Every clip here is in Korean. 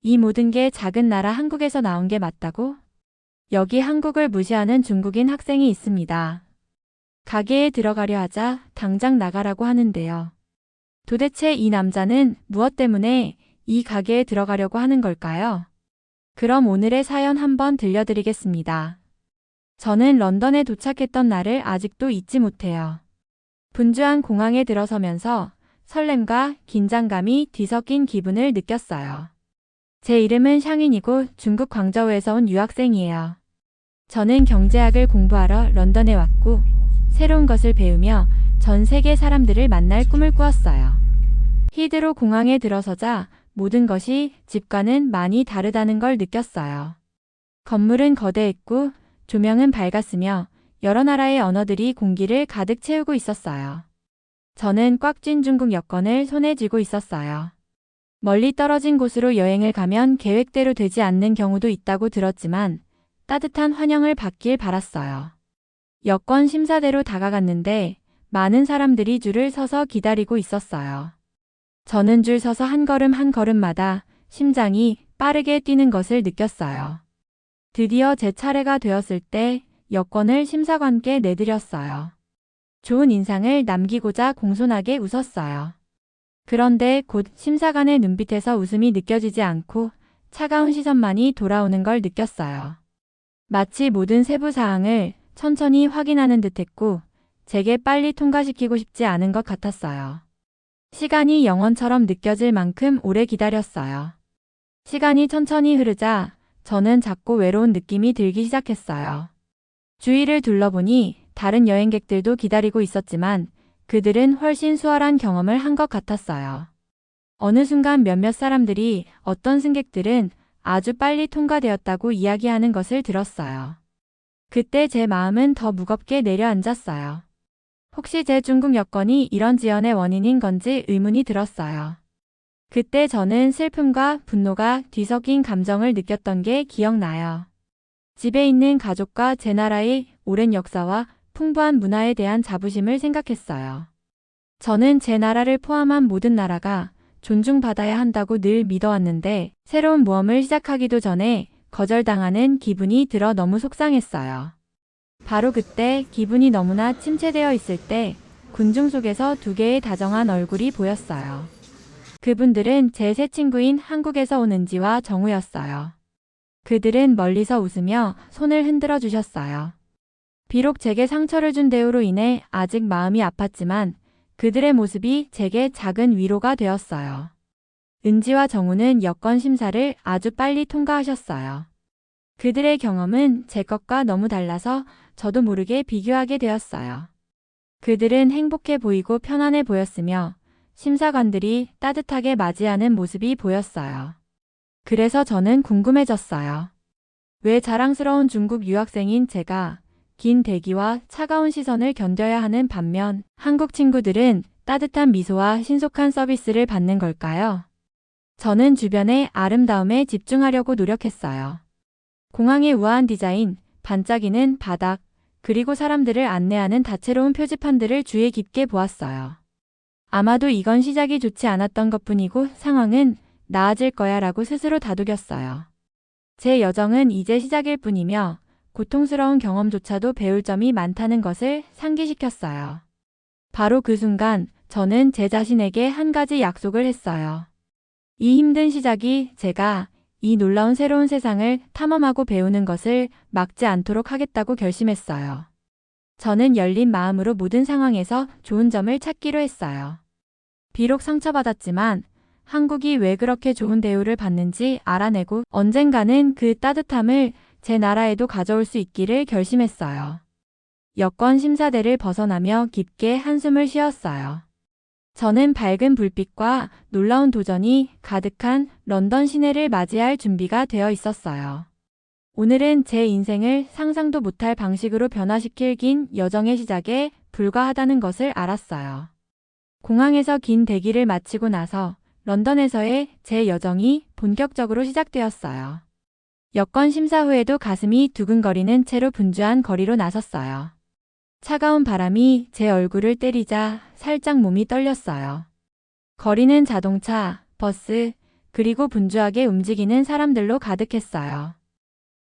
이 모든 게 작은 나라 한국에서 나온 게 맞다고? 여기 한국을 무시하는 중국인 학생이 있습니다. 가게에 들어가려 하자 당장 나가라고 하는데요. 도대체 이 남자는 무엇 때문에 이 가게에 들어가려고 하는 걸까요? 그럼 오늘의 사연 한번 들려드리겠습니다. 저는 런던에 도착했던 날을 아직도 잊지 못해요. 분주한 공항에 들어서면서 설렘과 긴장감이 뒤섞인 기분을 느꼈어요. 제 이름은 샹인이고 중국 광저우에서 온 유학생이에요. 저는 경제학을 공부하러 런던에 왔고 새로운 것을 배우며 전 세계 사람들을 만날 꿈을 꾸었어요. 히드로 공항에 들어서자 모든 것이 집과는 많이 다르다는 걸 느꼈어요. 건물은 거대했고 조명은 밝았으며 여러 나라의 언어들이 공기를 가득 채우고 있었어요. 저는 꽉 쥔 중국 여권을 손에 쥐고 있었어요. 멀리 떨어진 곳으로 여행을 가면 계획대로 되지 않는 경우도 있다고 들었지만 따뜻한 환영을 받길 바랐어요. 여권 심사대로 다가갔는데 많은 사람들이 줄을 서서 기다리고 있었어요. 저는 줄 서서 한 걸음 한 걸음마다 심장이 빠르게 뛰는 것을 느꼈어요. 드디어 제 차례가 되었을 때 여권을 심사관께 내드렸어요. 좋은 인상을 남기고자 공손하게 웃었어요. 그런데 곧 심사관의 눈빛에서 웃음이 느껴지지 않고 차가운 시선만이 돌아오는 걸 느꼈어요. 마치 모든 세부 사항을 천천히 확인하는 듯했고 제게 빨리 통과시키고 싶지 않은 것 같았어요. 시간이 영원처럼 느껴질 만큼 오래 기다렸어요. 시간이 천천히 흐르자 저는 작고 외로운 느낌이 들기 시작했어요. 주위를 둘러보니 다른 여행객들도 기다리고 있었지만 그들은 훨씬 수월한 경험을 한 것 같았어요. 어느 순간 몇몇 사람들이 어떤 승객들은 아주 빨리 통과되었다고 이야기하는 것을 들었어요. 그때 제 마음은 더 무겁게 내려앉았어요. 혹시 제 중국 여권이 이런 지연의 원인인 건지 의문이 들었어요. 그때 저는 슬픔과 분노가 뒤섞인 감정을 느꼈던 게 기억나요. 집에 있는 가족과 제 나라의 오랜 역사와 풍부한 문화에 대한 자부심을 생각했어요. 저는 제 나라를 포함한 모든 나라가 존중받아야 한다고 늘 믿어왔는데 새로운 모험을 시작하기도 전에 거절당하는 기분이 들어 너무 속상했어요. 바로 그때 기분이 너무나 침체되어 있을 때 군중 속에서 두 개의 다정한 얼굴이 보였어요. 그분들은 제 새 친구인 한국에서 온 은지와 정우였어요. 그들은 멀리서 웃으며 손을 흔들어 주셨어요. 비록 제게 상처를 준 대우로 인해 아직 마음이 아팠지만 그들의 모습이 제게 작은 위로가 되었어요. 은지와 정우는 여권 심사를 아주 빨리 통과하셨어요. 그들의 경험은 제 것과 너무 달라서 저도 모르게 비교하게 되었어요. 그들은 행복해 보이고 편안해 보였으며 심사관들이 따뜻하게 맞이하는 모습이 보였어요. 그래서 저는 궁금해졌어요. 왜 자랑스러운 중국 유학생인 제가 긴 대기와 차가운 시선을 견뎌야 하는 반면 한국 친구들은 따뜻한 미소와 신속한 서비스를 받는 걸까요? 저는 주변의 아름다움에 집중하려고 노력했어요. 공항의 우아한 디자인, 반짝이는 바닥, 그리고 사람들을 안내하는 다채로운 표지판들을 주의 깊게 보았어요. 아마도 이건 시작이 좋지 않았던 것뿐이고 상황은 나아질 거야 라고 스스로 다독였어요. 제 여정은 이제 시작일 뿐이며 고통스러운 경험조차도 배울 점이 많다는 것을 상기시켰어요. 바로 그 순간 저는 제 자신에게 한 가지 약속을 했어요. 이 힘든 시작이 제가 이 놀라운 새로운 세상을 탐험하고 배우는 것을 막지 않도록 하겠다고 결심했어요. 저는 열린 마음으로 모든 상황에서 좋은 점을 찾기로 했어요. 비록 상처받았지만 한국이 왜 그렇게 좋은 대우를 받는지 알아내고 언젠가는 그 따뜻함을 제 나라에도 가져올 수 있기를 결심했어요. 여권 심사대를 벗어나며 깊게 한숨을 쉬었어요. 저는 밝은 불빛과 놀라운 도전이 가득한 런던 시내를 맞이할 준비가 되어 있었어요. 오늘은 제 인생을 상상도 못할 방식으로 변화시킬 긴 여정의 시작에 불과하다는 것을 알았어요. 공항에서 긴 대기를 마치고 나서 런던에서의 제 여정이 본격적으로 시작되었어요. 여권 심사 후에도 가슴이 두근거리는 채로 분주한 거리로 나섰어요. 차가운 바람이 제 얼굴을 때리자 살짝 몸이 떨렸어요. 거리는 자동차, 버스, 그리고 분주하게 움직이는 사람들로 가득했어요.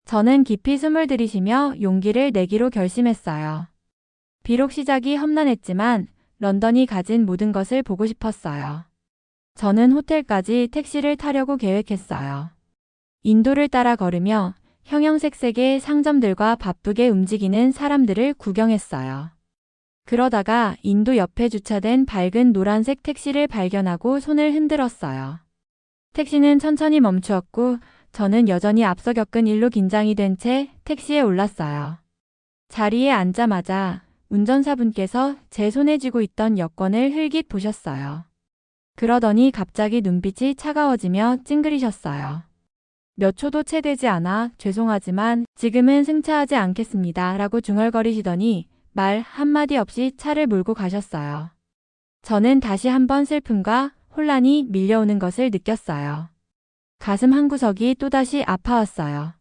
저는 깊이 숨을 들이쉬며 용기를 내기로 결심했어요. 비록 시작이 험난했지만 런던이 가진 모든 것을 보고 싶었어요. 저는 호텔까지 택시를 타려고 계획했어요. 인도를 따라 걸으며 형형색색의 상점들과 바쁘게 움직이는 사람들을 구경했어요. 그러다가 인도 옆에 주차된 밝은 노란색 택시를 발견하고 손을 흔들었어요. 택시는 천천히 멈추었고 저는 여전히 앞서 겪은 일로 긴장이 된 채 택시에 올랐어요. 자리에 앉자마자 운전사분께서 제 손에 쥐고 있던 여권을 흘깃 보셨어요. 그러더니 갑자기 눈빛이 차가워지며 찡그리셨어요. 몇 초도 채 되지 않아 죄송하지만 지금은 승차하지 않겠습니다. 라고 중얼거리시더니 말 한마디 없이 차를 몰고 가셨어요. 저는 다시 한번 슬픔과 혼란이 밀려오는 것을 느꼈어요. 가슴 한구석이 또다시 아파왔어요.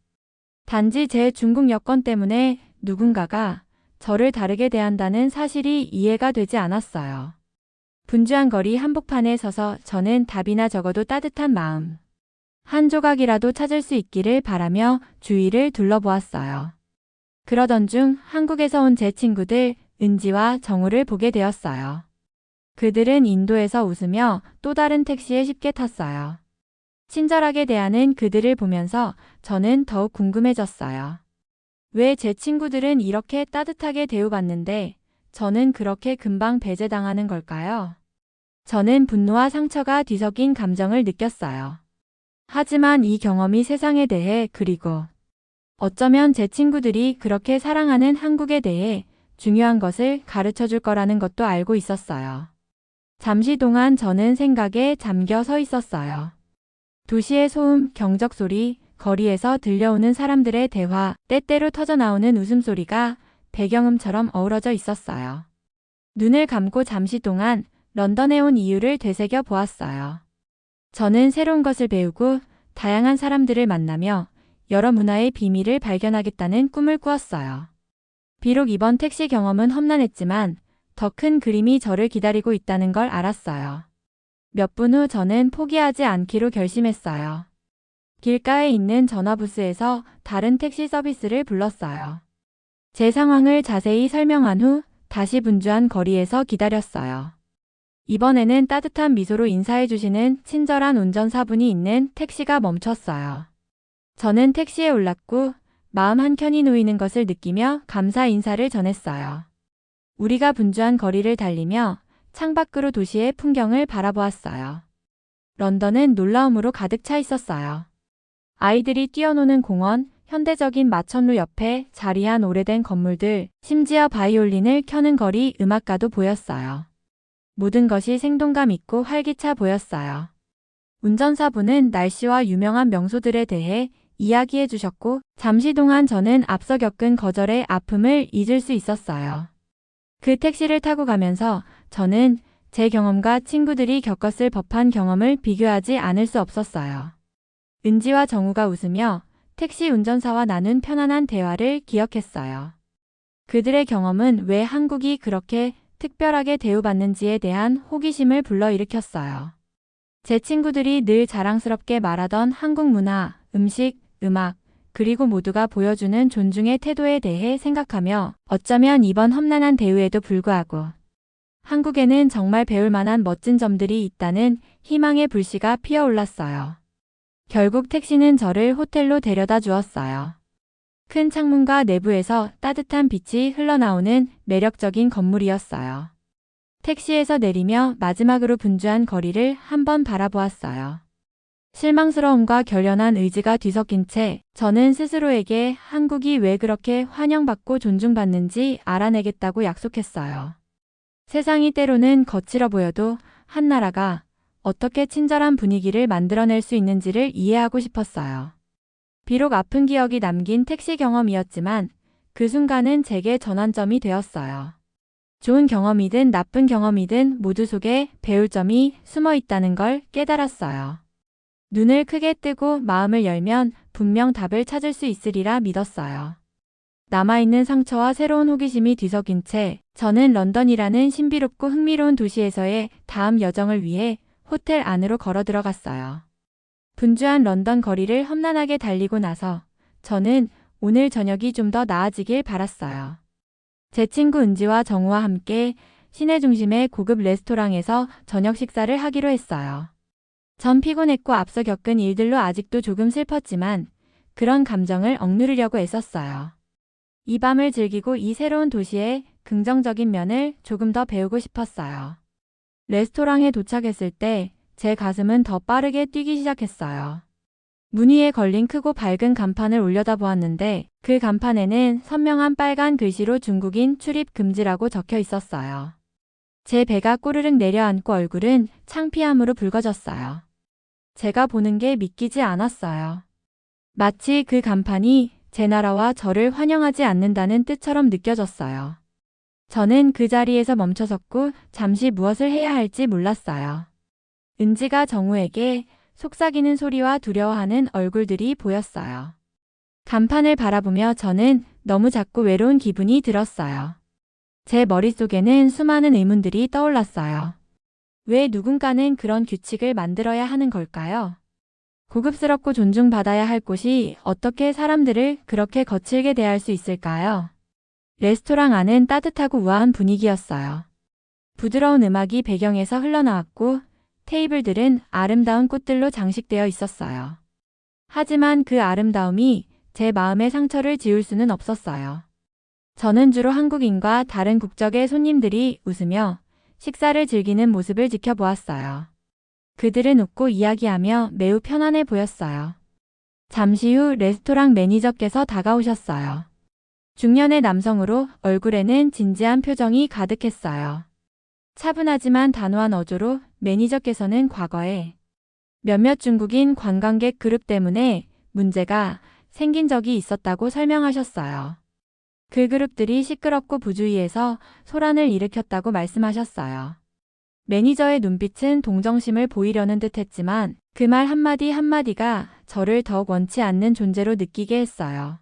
단지 제 중국 여권 때문에 누군가가 저를 다르게 대한다는 사실이 이해가 되지 않았어요. 분주한 거리 한복판에 서서 저는 답이나 적어도 따뜻한 마음 한 조각이라도 찾을 수 있기를 바라며 주위를 둘러보았어요. 그러던 중 한국에서 온 제 친구들 은지와 정우를 보게 되었어요. 그들은 인도에서 웃으며 또 다른 택시에 쉽게 탔어요. 친절하게 대하는 그들을 보면서 저는 더욱 궁금해졌어요. 왜 제 친구들은 이렇게 따뜻하게 대우받는데 저는 그렇게 금방 배제당하는 걸까요? 저는 분노와 상처가 뒤섞인 감정을 느꼈어요. 하지만 이 경험이 세상에 대해 그리고 어쩌면 제 친구들이 그렇게 사랑하는 한국에 대해 중요한 것을 가르쳐 줄 거라는 것도 알고 있었어요. 잠시 동안 저는 생각에 잠겨 서 있었어요. 도시의 소음, 경적 소리, 거리에서 들려오는 사람들의 대화, 때때로 터져나오는 웃음소리가 배경음처럼 어우러져 있었어요. 눈을 감고 잠시 동안 런던에 온 이유를 되새겨 보았어요. 저는 새로운 것을 배우고 다양한 사람들을 만나며 여러 문화의 비밀을 발견하겠다는 꿈을 꾸었어요. 비록 이번 택시 경험은 험난했지만 더 큰 그림이 저를 기다리고 있다는 걸 알았어요. 몇 분 후 저는 포기하지 않기로 결심했어요. 길가에 있는 전화부스에서 다른 택시 서비스를 불렀어요. 제 상황을 자세히 설명한 후 다시 분주한 거리에서 기다렸어요. 이번에는 따뜻한 미소로 인사해 주시는 친절한 운전사분이 있는 택시가 멈췄어요. 저는 택시에 올랐고 마음 한켠이 놓이는 것을 느끼며 감사 인사를 전했어요. 우리가 분주한 거리를 달리며 창밖으로 도시의 풍경을 바라보았어요. 런던은 놀라움으로 가득 차 있었어요. 아이들이 뛰어노는 공원, 현대적인 마천루 옆에 자리한 오래된 건물들, 심지어 바이올린을 켜는 거리 음악가도 보였어요. 모든 것이 생동감 있고 활기차 보였어요. 운전사분은 날씨와 유명한 명소들에 대해 이야기해 주셨고 잠시 동안 저는 앞서 겪은 거절의 아픔을 잊을 수 있었어요. 그 택시를 타고 가면서 저는 제 경험과 친구들이 겪었을 법한 경험을 비교하지 않을 수 없었어요. 은지와 정우가 웃으며 택시 운전사와 나눈 편안한 대화를 기억했어요. 그들의 경험은 왜 한국이 그렇게 특별하게 대우받는지에 대한 호기심을 불러일으켰어요. 제 친구들이 늘 자랑스럽게 말하던 한국 문화, 음식, 음악, 그리고 모두가 보여주는 존중의 태도에 대해 생각하며 어쩌면 이번 험난한 대우에도 불구하고 한국에는 정말 배울 만한 멋진 점들이 있다는 희망의 불씨가 피어올랐어요. 결국 택시는 저를 호텔로 데려다 주었어요. 큰 창문과 내부에서 따뜻한 빛이 흘러나오는 매력적인 건물이었어요. 택시에서 내리며 마지막으로 분주한 거리를 한번 바라보았어요. 실망스러움과 결연한 의지가 뒤섞인 채 저는 스스로에게 한국이 왜 그렇게 환영받고 존중받는지 알아내겠다고 약속했어요. 세상이 때로는 거칠어 보여도 한 나라가 어떻게 친절한 분위기를 만들어낼 수 있는지를 이해하고 싶었어요. 비록 아픈 기억이 남긴 택시 경험이었지만 그 순간은 제게 전환점이 되었어요. 좋은 경험이든 나쁜 경험이든 모두 속에 배울 점이 숨어 있다는 걸 깨달았어요. 눈을 크게 뜨고 마음을 열면 분명 답을 찾을 수 있으리라 믿었어요. 남아있는 상처와 새로운 호기심이 뒤섞인 채 저는 런던이라는 신비롭고 흥미로운 도시에서의 다음 여정을 위해 호텔 안으로 걸어 들어갔어요. 분주한 런던 거리를 험난하게 달리고 나서 저는 오늘 저녁이 좀 더 나아지길 바랐어요. 제 친구 은지와 정우와 함께 시내 중심의 고급 레스토랑에서 저녁 식사를 하기로 했어요. 전 피곤했고 앞서 겪은 일들로 아직도 조금 슬펐지만 그런 감정을 억누르려고 애썼어요. 이 밤을 즐기고 이 새로운 도시의 긍정적인 면을 조금 더 배우고 싶었어요. 레스토랑에 도착했을 때 제 가슴은 더 빠르게 뛰기 시작했어요. 문 위에 걸린 크고 밝은 간판을 올려다보았는데 그 간판에는 선명한 빨간 글씨로 중국인 출입 금지라고 적혀 있었어요. 제 배가 꼬르륵 내려앉고 얼굴은 창피함으로 붉어졌어요. 제가 보는 게 믿기지 않았어요. 마치 그 간판이 제 나라와 저를 환영하지 않는다는 뜻처럼 느껴졌어요. 저는 그 자리에서 멈춰섰고 잠시 무엇을 해야 할지 몰랐어요. 은지가 정우에게 속삭이는 소리와 두려워하는 얼굴들이 보였어요. 간판을 바라보며 저는 너무 작고 외로운 기분이 들었어요. 제 머릿속에는 수많은 의문들이 떠올랐어요. 왜 누군가는 그런 규칙을 만들어야 하는 걸까요? 고급스럽고 존중받아야 할 곳이 어떻게 사람들을 그렇게 거칠게 대할 수 있을까요? 레스토랑 안은 따뜻하고 우아한 분위기였어요. 부드러운 음악이 배경에서 흘러나왔고 테이블들은 아름다운 꽃들로 장식되어 있었어요. 하지만 그 아름다움이 제 마음의 상처를 지울 수는 없었어요. 저는 주로 한국인과 다른 국적의 손님들이 웃으며 식사를 즐기는 모습을 지켜보았어요. 그들은 웃고 이야기하며 매우 편안해 보였어요. 잠시 후 레스토랑 매니저께서 다가오셨어요. 중년의 남성으로 얼굴에는 진지한 표정이 가득했어요. 차분하지만 단호한 어조로 매니저께서는 과거에 몇몇 중국인 관광객 그룹 때문에 문제가 생긴 적이 있었다고 설명하셨어요. 그 그룹들이 시끄럽고 부주의해서 소란을 일으켰다고 말씀하셨어요. 매니저의 눈빛은 동정심을 보이려는 듯 했지만 그 말 한마디 한마디가 저를 더욱 원치 않는 존재로 느끼게 했어요.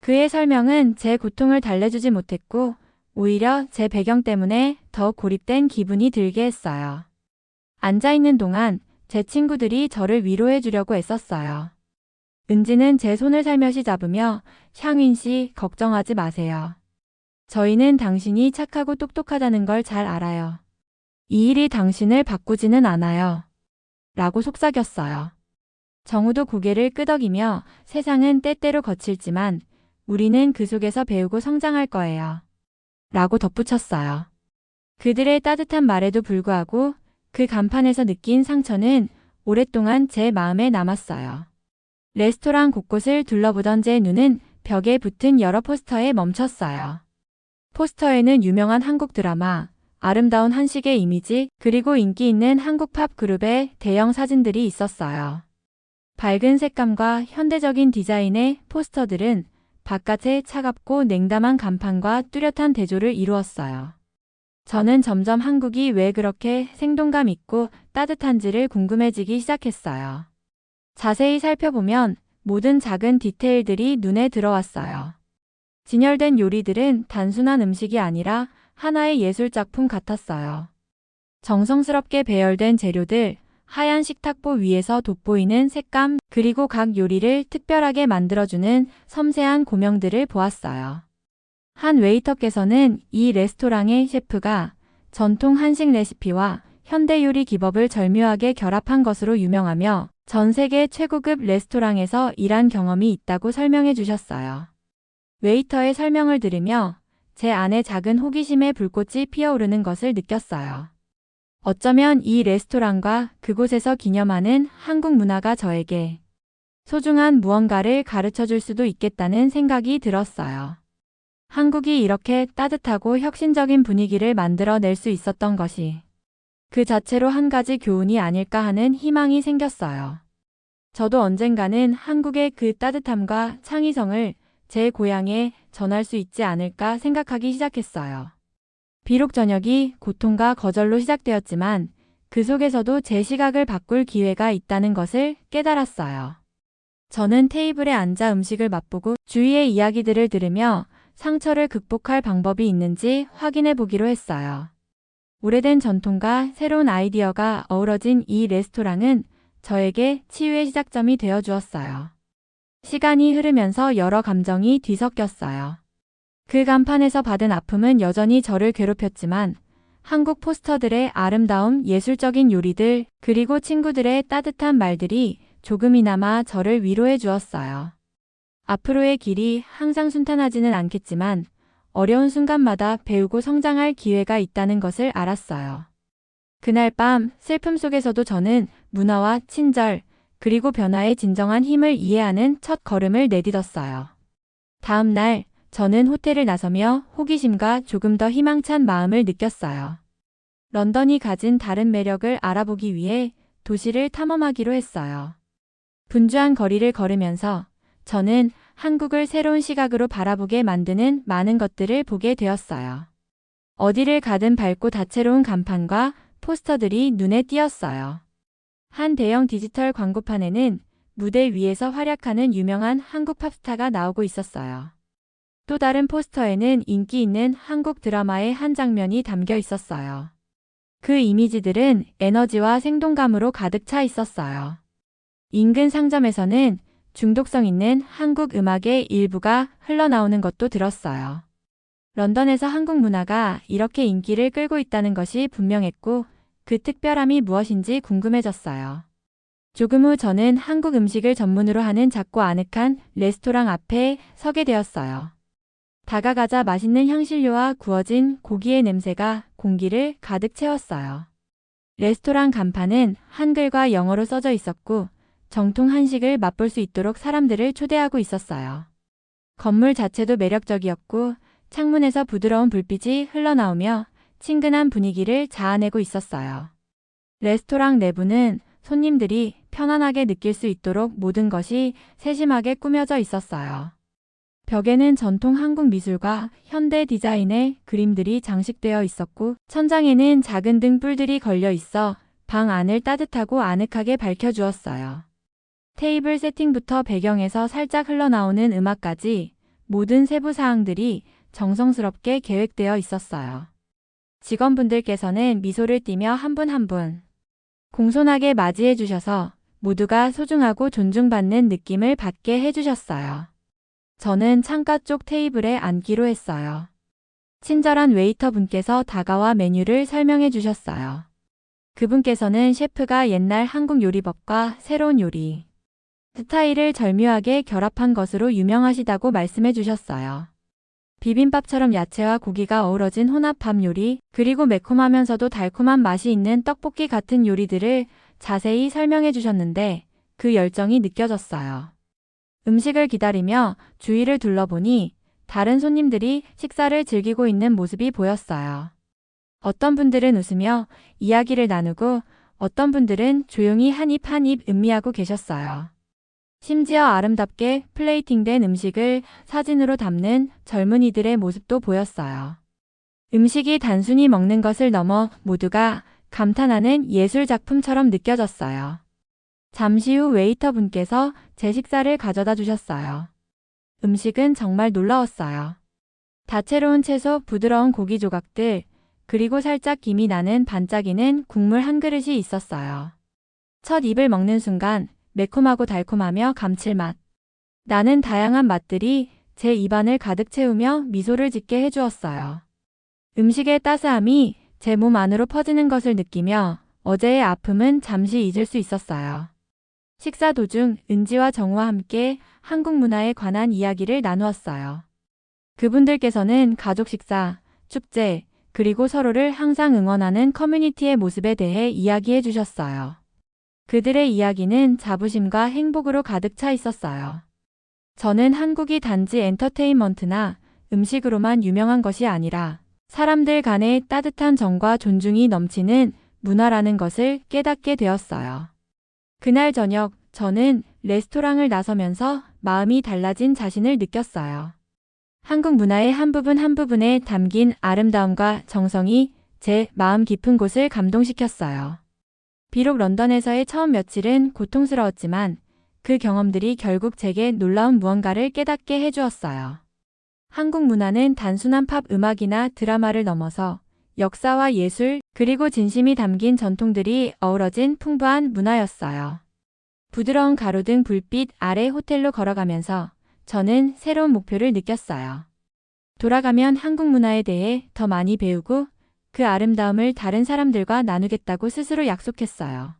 그의 설명은 제 고통을 달래주지 못했고 오히려 제 배경 때문에 더욱 고립된 기분이 들게 했어요. 앉아있는 동안 제 친구들이 저를 위로해 주려고 애썼어요. 은지는 제 손을 살며시 잡으며 샹윈 씨, 걱정하지 마세요. 저희는 당신이 착하고 똑똑하다는 걸 잘 알아요. 이 일이 당신을 바꾸지는 않아요. 라고 속삭였어요. 정우도 고개를 끄덕이며 세상은 때때로 거칠지만 우리는 그 속에서 배우고 성장할 거예요. 라고 덧붙였어요. 그들의 따뜻한 말에도 불구하고 그 간판에서 느낀 상처는 오랫동안 제 마음에 남았어요. 레스토랑 곳곳을 둘러보던 제 눈은 벽에 붙은 여러 포스터에 멈췄어요. 포스터에는 유명한 한국 드라마, 아름다운 한식의 이미지, 그리고 인기 있는 한국 팝 그룹의 대형 사진들이 있었어요. 밝은 색감과 현대적인 디자인의 포스터들은 바깥의 차갑고 냉담한 간판과 뚜렷한 대조를 이루었어요. 저는 점점 한국이 왜 그렇게 생동감 있고 따뜻한지를 궁금해지기 시작했어요. 자세히 살펴보면 모든 작은 디테일들이 눈에 들어왔어요. 진열된 요리들은 단순한 음식이 아니라 하나의 예술작품 같았어요. 정성스럽게 배열된 재료들, 하얀 식탁보 위에서 돋보이는 색감, 그리고 각 요리를 특별하게 만들어주는 섬세한 고명들을 보았어요. 한 웨이터께서는 이 레스토랑의 셰프가 전통 한식 레시피와 현대 요리 기법을 절묘하게 결합한 것으로 유명하며 전 세계 최고급 레스토랑에서 일한 경험이 있다고 설명해 주셨어요. 웨이터의 설명을 들으며 제 안에 작은 호기심의 불꽃이 피어오르는 것을 느꼈어요. 어쩌면 이 레스토랑과 그곳에서 기념하는 한국 문화가 저에게 소중한 무언가를 가르쳐 줄 수도 있겠다는 생각이 들었어요. 한국이 이렇게 따뜻하고 혁신적인 분위기를 만들어낼 수 있었던 것이 그 자체로 한 가지 교훈이 아닐까 하는 희망이 생겼어요. 저도 언젠가는 한국의 그 따뜻함과 창의성을 제 고향에 전할 수 있지 않을까 생각하기 시작했어요. 비록 저녁이 고통과 거절로 시작되었지만 그 속에서도 제 시각을 바꿀 기회가 있다는 것을 깨달았어요. 저는 테이블에 앉아 음식을 맛보고 주위의 이야기들을 들으며 상처를 극복할 방법이 있는지 확인해 보기로 했어요. 오래된 전통과 새로운 아이디어가 어우러진 이 레스토랑은 저에게 치유의 시작점이 되어 주었어요. 시간이 흐르면서 여러 감정이 뒤섞였어요. 그 간판에서 받은 아픔은 여전히 저를 괴롭혔지만 한국 포스터들의 아름다움, 예술적인 요리들, 그리고 친구들의 따뜻한 말들이 조금이나마 저를 위로해 주었어요. 앞으로의 길이 항상 순탄하지는 않겠지만 어려운 순간마다 배우고 성장할 기회가 있다는 것을 알았어요. 그날 밤 슬픔 속에서도 저는 문화와 친절, 그리고 변화의 진정한 힘을 이해하는 첫 걸음을 내딛었어요. 다음 날 저는 호텔을 나서며 호기심과 조금 더 희망찬 마음을 느꼈어요. 런던이 가진 다른 매력을 알아보기 위해 도시를 탐험하기로 했어요. 분주한 거리를 걸으면서 저는 한국을 새로운 시각으로 바라보게 만드는 많은 것들을 보게 되었어요. 어디를 가든 밝고 다채로운 간판과 포스터들이 눈에 띄었어요. 한 대형 디지털 광고판에는 무대 위에서 활약하는 유명한 한국 팝스타가 나오고 있었어요. 또 다른 포스터에는 인기 있는 한국 드라마의 한 장면이 담겨 있었어요. 그 이미지들은 에너지와 생동감으로 가득 차 있었어요. 인근 상점에서는 중독성 있는 한국 음악의 일부가 흘러나오는 것도 들었어요. 런던에서 한국 문화가 이렇게 인기를 끌고 있다는 것이 분명했고 그 특별함이 무엇인지 궁금해졌어요. 조금 후 저는 한국 음식을 전문으로 하는 작고 아늑한 레스토랑 앞에 서게 되었어요. 다가가자 맛있는 향신료와 구워진 고기의 냄새가 공기를 가득 채웠어요. 레스토랑 간판은 한글과 영어로 써져 있었고 정통 한식을 맛볼 수 있도록 사람들을 초대하고 있었어요. 건물 자체도 매력적이었고 창문에서 부드러운 불빛이 흘러나오며 친근한 분위기를 자아내고 있었어요. 레스토랑 내부는 손님들이 편안하게 느낄 수 있도록 모든 것이 세심하게 꾸며져 있었어요. 벽에는 전통 한국 미술과 현대 디자인의 그림들이 장식되어 있었고 천장에는 작은 등불들이 걸려 있어 방 안을 따뜻하고 아늑하게 밝혀주었어요. 테이블 세팅부터 배경에서 살짝 흘러나오는 음악까지 모든 세부 사항들이 정성스럽게 계획되어 있었어요. 직원분들께서는 미소를 띠며 한 분 한 분 공손하게 맞이해 주셔서 모두가 소중하고 존중받는 느낌을 받게 해주셨어요. 저는 창가 쪽 테이블에 앉기로 했어요. 친절한 웨이터 분께서 다가와 메뉴를 설명해 주셨어요. 그분께서는 셰프가 옛날 한국 요리법과 새로운 요리 스타일을 절묘하게 결합한 것으로 유명하시다고 말씀해 주셨어요. 비빔밥처럼 야채와 고기가 어우러진 혼합밥 요리, 그리고 매콤하면서도 달콤한 맛이 있는 떡볶이 같은 요리들을 자세히 설명해 주셨는데 그 열정이 느껴졌어요. 음식을 기다리며 주위를 둘러보니 다른 손님들이 식사를 즐기고 있는 모습이 보였어요. 어떤 분들은 웃으며 이야기를 나누고 어떤 분들은 조용히 한 입 한 입 음미하고 계셨어요. 심지어 아름답게 플레이팅된 음식을 사진으로 담는 젊은이들의 모습도 보였어요. 음식이 단순히 먹는 것을 넘어 모두가 감탄하는 예술 작품처럼 느껴졌어요. 잠시 후 웨이터 분께서 제 식사를 가져다 주셨어요. 음식은 정말 놀라웠어요. 다채로운 채소, 부드러운 고기 조각들, 그리고 살짝 김이 나는 반짝이는 국물 한 그릇이 있었어요. 첫 입을 먹는 순간 매콤하고 달콤하며 감칠맛 나는 다양한 맛들이 제 입안을 가득 채우며 미소를 짓게 해주었어요. 음식의 따스함이 제 몸 안으로 퍼지는 것을 느끼며 어제의 아픔은 잠시 잊을 수 있었어요. 식사 도중 은지와 정우와 함께 한국 문화에 관한 이야기를 나누었어요. 그분들께서는 가족 식사, 축제, 그리고 서로를 항상 응원하는 커뮤니티의 모습에 대해 이야기해 주셨어요. 그들의 이야기는 자부심과 행복으로 가득 차 있었어요. 저는 한국이 단지 엔터테인먼트나 음식으로만 유명한 것이 아니라 사람들 간의 따뜻한 정과 존중이 넘치는 문화라는 것을 깨닫게 되었어요. 그날 저녁 저는 레스토랑을 나서면서 마음이 달라진 자신을 느꼈어요. 한국 문화의 한 부분 한 부분에 담긴 아름다움과 정성이 제 마음 깊은 곳을 감동시켰어요. 비록 런던에서의 처음 며칠은 고통스러웠지만 그 경험들이 결국 제게 놀라운 무언가를 깨닫게 해주었어요. 한국 문화는 단순한 팝 음악이나 드라마를 넘어서 역사와 예술, 그리고 진심이 담긴 전통들이 어우러진 풍부한 문화였어요. 부드러운 가로등 불빛 아래 호텔로 걸어가면서 저는 새로운 목표를 느꼈어요. 돌아가면 한국 문화에 대해 더 많이 배우고 그 아름다움을 다른 사람들과 나누겠다고 스스로 약속했어요.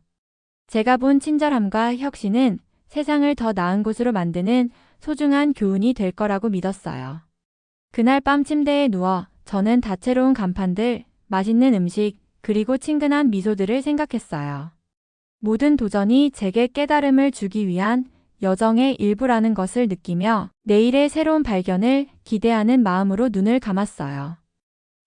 제가 본 친절함과 혁신은 세상을 더 나은 곳으로 만드는 소중한 교훈이 될 거라고 믿었어요. 그날 밤 침대에 누워 저는 다채로운 간판들, 맛있는 음식, 그리고 친근한 미소들을 생각했어요. 모든 도전이 제게 깨달음을 주기 위한 여정의 일부라는 것을 느끼며 내일의 새로운 발견을 기대하는 마음으로 눈을 감았어요.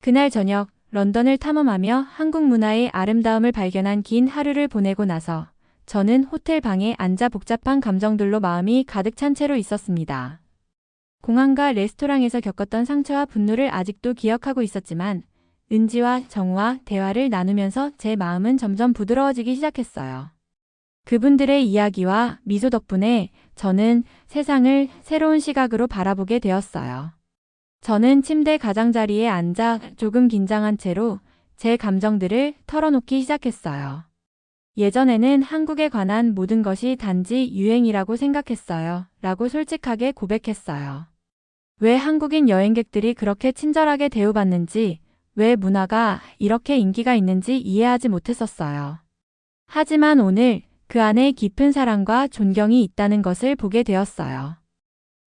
그날 저녁 런던을 탐험하며 한국 문화의 아름다움을 발견한 긴 하루를 보내고 나서 저는 호텔 방에 앉아 복잡한 감정들로 마음이 가득 찬 채로 있었습니다. 공항과 레스토랑에서 겪었던 상처와 분노를 아직도 기억하고 있었지만 은지와 정우와 대화를 나누면서 제 마음은 점점 부드러워지기 시작했어요. 그분들의 이야기와 미소 덕분에 저는 세상을 새로운 시각으로 바라보게 되었어요. 저는 침대 가장자리에 앉아 조금 긴장한 채로 제 감정들을 털어놓기 시작했어요. 예전에는 한국에 관한 모든 것이 단지 유행이라고 생각했어요. 라고 솔직하게 고백했어요. 왜 한국인 여행객들이 그렇게 친절하게 대우받는지, 왜 문화가 이렇게 인기가 있는지 이해하지 못했었어요. 하지만 오늘 그 안에 깊은 사랑과 존경이 있다는 것을 보게 되었어요.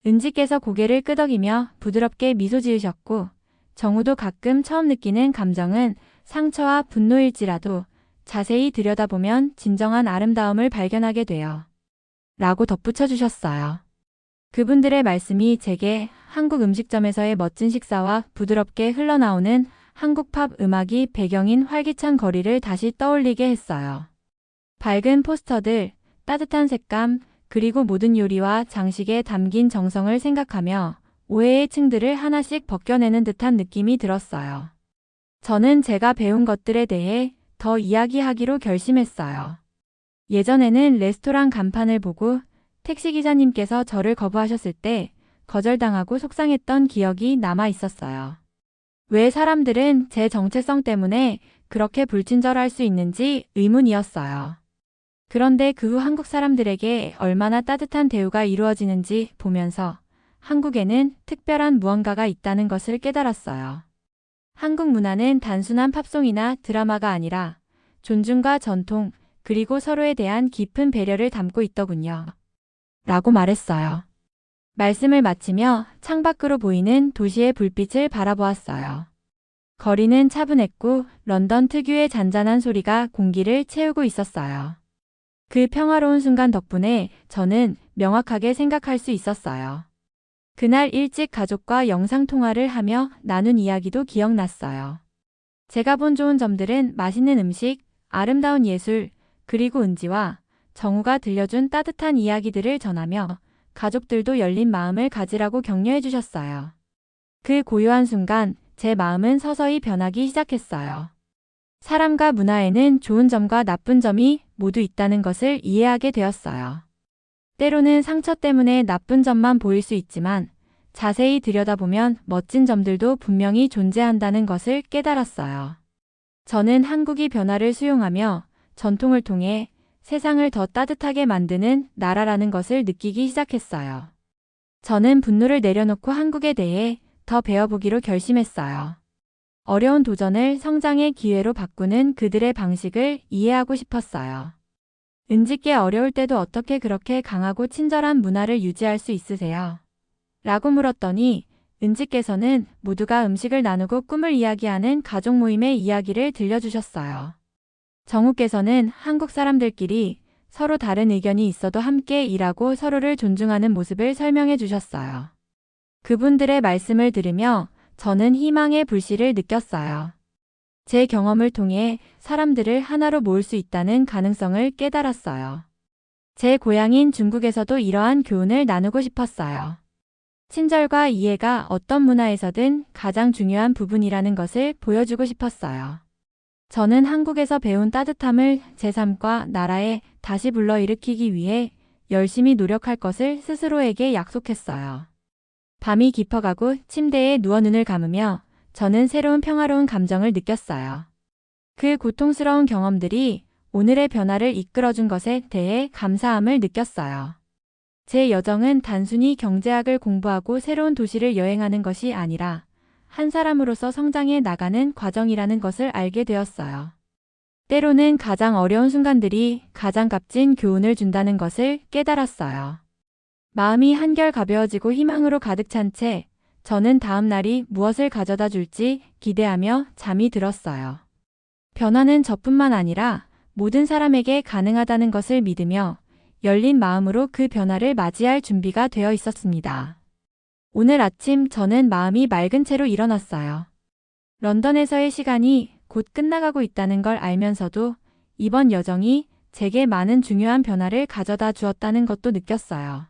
은지께서 고개를 끄덕이며 부드럽게 미소 지으셨고 정우도 가끔 처음 느끼는 감정은 상처와 분노일지라도 자세히 들여다보면 진정한 아름다움을 발견하게 돼요. 라고 덧붙여 주셨어요. 그분들의 말씀이 제게 한국 음식점에서의 멋진 식사와 부드럽게 흘러나오는 한국 팝 음악이 배경인 활기찬 거리를 다시 떠올리게 했어요. 밝은 포스터들, 따뜻한 색감, 그리고 모든 요리와 장식에 담긴 정성을 생각하며 오해의 층들을 하나씩 벗겨내는 듯한 느낌이 들었어요. 저는 제가 배운 것들에 대해 더 이야기하기로 결심했어요. 예전에는 레스토랑 간판을 보고 택시기사님께서 저를 거부하셨을 때 거절당하고 속상했던 기억이 남아 있었어요. 왜 사람들은 제 정체성 때문에 그렇게 불친절할 수 있는지 의문이었어요. 그런데 그 후 한국 사람들에게 얼마나 따뜻한 대우가 이루어지는지 보면서 한국에는 특별한 무언가가 있다는 것을 깨달았어요. 한국 문화는 단순한 팝송이나 드라마가 아니라 존중과 전통, 그리고 서로에 대한 깊은 배려를 담고 있더군요. 라고 말했어요. 말씀을 마치며 창밖으로 보이는 도시의 불빛을 바라보았어요. 거리는 차분했고 런던 특유의 잔잔한 소리가 공기를 채우고 있었어요. 그 평화로운 순간 덕분에 저는 명확하게 생각할 수 있었어요. 그날 일찍 가족과 영상통화를 하며 나눈 이야기도 기억났어요. 제가 본 좋은 점들은 맛있는 음식, 아름다운 예술, 그리고 은지와 정우가 들려준 따뜻한 이야기들을 전하며 가족들도 열린 마음을 가지라고 격려해 주셨어요. 그 고요한 순간 제 마음은 서서히 변하기 시작했어요. 사람과 문화에는 좋은 점과 나쁜 점이 모두 있다는 것을 이해하게 되었어요. 때로는 상처 때문에 나쁜 점만 보일 수 있지만 자세히 들여다보면 멋진 점들도 분명히 존재한다는 것을 깨달았어요. 저는 한국이 변화를 수용하며 전통을 통해 세상을 더 따뜻하게 만드는 나라라는 것을 느끼기 시작했어요. 저는 분노를 내려놓고 한국에 대해 더 배워보기로 결심했어요. 어려운 도전을 성장의 기회로 바꾸는 그들의 방식을 이해하고 싶었어요. 은지께 어려울 때도 어떻게 그렇게 강하고 친절한 문화를 유지할 수 있으세요? 라고 물었더니 은지께서는 모두가 음식을 나누고 꿈을 이야기하는 가족 모임의 이야기를 들려주셨어요. 정우께서는 한국 사람들끼리 서로 다른 의견이 있어도 함께 일하고 서로를 존중하는 모습을 설명해 주셨어요. 그분들의 말씀을 들으며 저는 희망의 불씨를 느꼈어요. 제 경험을 통해 사람들을 하나로 모을 수 있다는 가능성을 깨달았어요. 제 고향인 중국에서도 이러한 교훈을 나누고 싶었어요. 친절과 이해가 어떤 문화에서든 가장 중요한 부분이라는 것을 보여주고 싶었어요. 저는 한국에서 배운 따뜻함을 제 삶과 나라에 다시 불러일으키기 위해 열심히 노력할 것을 스스로에게 약속했어요. 밤이 깊어가고 침대에 누워 눈을 감으며 저는 새로운 평화로운 감정을 느꼈어요. 그 고통스러운 경험들이 오늘의 변화를 이끌어준 것에 대해 감사함을 느꼈어요. 제 여정은 단순히 경제학을 공부하고 새로운 도시를 여행하는 것이 아니라 한 사람으로서 성장해 나가는 과정이라는 것을 알게 되었어요. 때로는 가장 어려운 순간들이 가장 값진 교훈을 준다는 것을 깨달았어요. 마음이 한결 가벼워지고 희망으로 가득 찬 채 저는 다음 날이 무엇을 가져다 줄지 기대하며 잠이 들었어요. 변화는 저뿐만 아니라 모든 사람에게 가능하다는 것을 믿으며 열린 마음으로 그 변화를 맞이할 준비가 되어 있었습니다. 오늘 아침 저는 마음이 맑은 채로 일어났어요. 런던에서의 시간이 곧 끝나가고 있다는 걸 알면서도 이번 여정이 제게 많은 중요한 변화를 가져다 주었다는 것도 느꼈어요.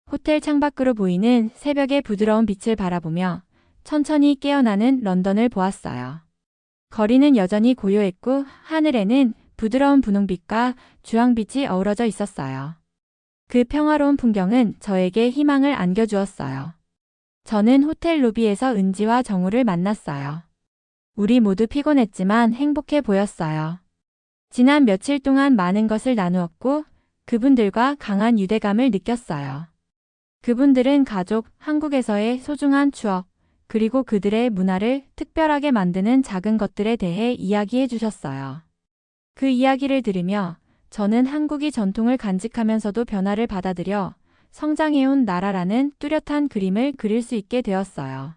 호텔 창밖으로 보이는 새벽의 부드러운 빛을 바라보며 천천히 깨어나는 런던을 보았어요. 거리는 여전히 고요했고 하늘에는 부드러운 분홍빛과 주황빛이 어우러져 있었어요. 그 평화로운 풍경은 저에게 희망을 안겨주었어요. 저는 호텔 로비에서 은지와 정우를 만났어요. 우리 모두 피곤했지만 행복해 보였어요. 지난 며칠 동안 많은 것을 나누었고 그분들과 강한 유대감을 느꼈어요. 그분들은 가족, 한국에서의 소중한 추억, 그리고 그들의 문화를 특별하게 만드는 작은 것들에 대해 이야기해 주셨어요. 그 이야기를 들으며 저는 한국이 전통을 간직하면서도 변화를 받아들여 성장해온 나라라는 뚜렷한 그림을 그릴 수 있게 되었어요.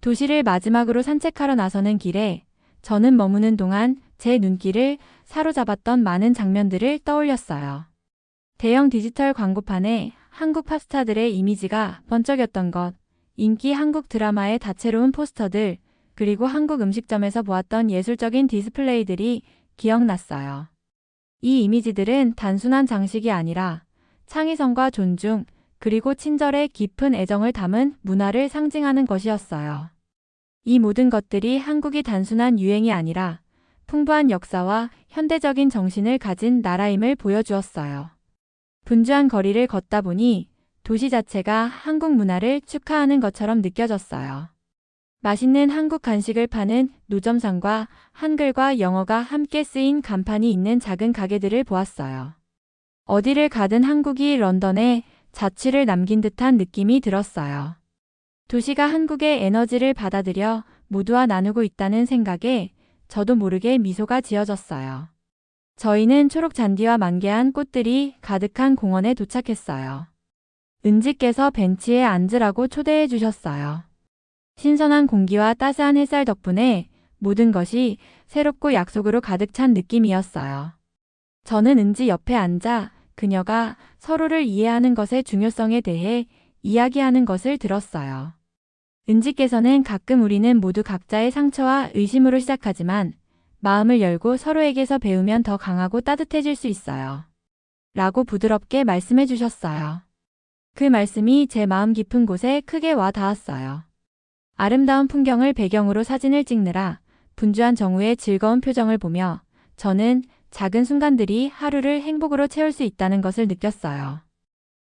도시를 마지막으로 산책하러 나서는 길에 저는 머무는 동안 제 눈길을 사로잡았던 많은 장면들을 떠올렸어요. 대형 디지털 광고판에 한국 팝스타들의 이미지가 번쩍였던 것, 인기 한국 드라마의 다채로운 포스터들, 그리고 한국 음식점에서 보았던 예술적인 디스플레이들이 기억났어요. 이 이미지들은 단순한 장식이 아니라 창의성과 존중, 그리고 친절의 깊은 애정을 담은 문화를 상징하는 것이었어요. 이 모든 것들이 한국이 단순한 유행이 아니라 풍부한 역사와 현대적인 정신을 가진 나라임을 보여주었어요. 분주한 거리를 걷다 보니 도시 자체가 한국 문화를 축하하는 것처럼 느껴졌어요. 맛있는 한국 간식을 파는 노점상과 한글과 영어가 함께 쓰인 간판이 있는 작은 가게들을 보았어요. 어디를 가든 한국이 런던에 자취를 남긴 듯한 느낌이 들었어요. 도시가 한국의 에너지를 받아들여 모두와 나누고 있다는 생각에 저도 모르게 미소가 지어졌어요. 저희는 초록 잔디와 만개한 꽃들이 가득한 공원에 도착했어요. 은지께서 벤치에 앉으라고 초대해 주셨어요. 신선한 공기와 따스한 햇살 덕분에 모든 것이 새롭고 약속으로 가득 찬 느낌이었어요. 저는 은지 옆에 앉아 그녀가 서로를 이해하는 것의 중요성에 대해 이야기하는 것을 들었어요. 은지께서는 가끔 우리는 모두 각자의 상처와 의심으로 시작하지만 마음을 열고 서로에게서 배우면 더 강하고 따뜻해질 수 있어요. 라고 부드럽게 말씀해 주셨어요. 그 말씀이 제 마음 깊은 곳에 크게 와 닿았어요. 아름다운 풍경을 배경으로 사진을 찍느라 분주한 정우의 즐거운 표정을 보며 저는 작은 순간들이 하루를 행복으로 채울 수 있다는 것을 느꼈어요.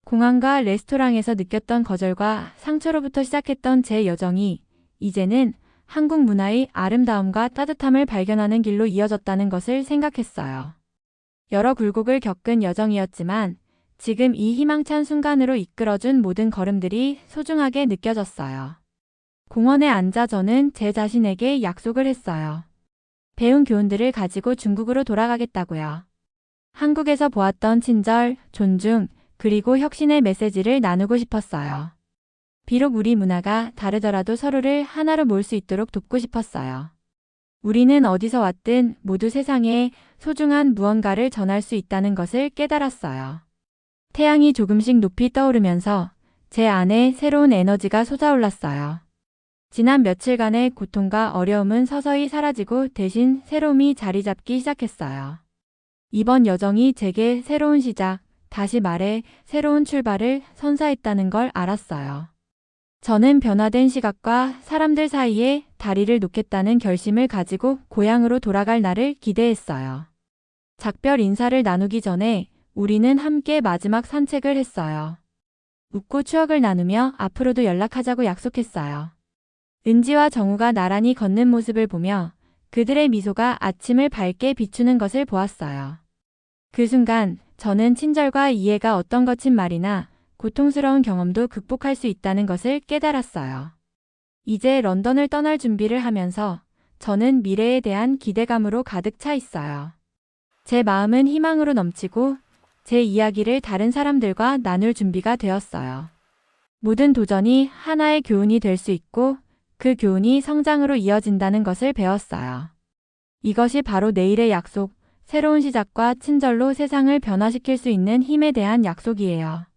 공항과 레스토랑에서 느꼈던 거절과 상처로부터 시작했던 제 여정이 이제는 한국 문화의 아름다움과 따뜻함을 발견하는 길로 이어졌다는 것을 생각했어요. 여러 굴곡을 겪은 여정이었지만 지금 이 희망찬 순간으로 이끌어준 모든 걸음들이 소중하게 느껴졌어요. 공원에 앉아 저는 제 자신에게 약속을 했어요. 배운 교훈들을 가지고 중국으로 돌아가겠다고요. 한국에서 보았던 친절, 존중, 그리고 혁신의 메시지를 나누고 싶었어요. 비록 우리 문화가 다르더라도 서로를 하나로 모을 수 있도록 돕고 싶었어요. 우리는 어디서 왔든 모두 세상에 소중한 무언가를 전할 수 있다는 것을 깨달았어요. 태양이 조금씩 높이 떠오르면서 제 안에 새로운 에너지가 솟아올랐어요. 지난 며칠간의 고통과 어려움은 서서히 사라지고 대신 새로움이 자리 잡기 시작했어요. 이번 여정이 제게 새로운 시작, 다시 말해 새로운 출발을 선사했다는 걸 알았어요. 저는 변화된 시각과 사람들 사이에 다리를 놓겠다는 결심을 가지고 고향으로 돌아갈 날을 기대했어요. 작별 인사를 나누기 전에 우리는 함께 마지막 산책을 했어요. 웃고 추억을 나누며 앞으로도 연락하자고 약속했어요. 은지와 정우가 나란히 걷는 모습을 보며 그들의 미소가 아침을 밝게 비추는 것을 보았어요. 그 순간 저는 친절과 이해가 어떤 거친 말이나 고통스러운 경험도 극복할 수 있다는 것을 깨달았어요. 이제 런던을 떠날 준비를 하면서 저는 미래에 대한 기대감으로 가득 차 있어요. 제 마음은 희망으로 넘치고 제 이야기를 다른 사람들과 나눌 준비가 되었어요. 모든 도전이 하나의 교훈이 될 수 있고 그 교훈이 성장으로 이어진다는 것을 배웠어요. 이것이 바로 내일의 약속, 새로운 시작과 친절로 세상을 변화시킬 수 있는 힘에 대한 약속이에요.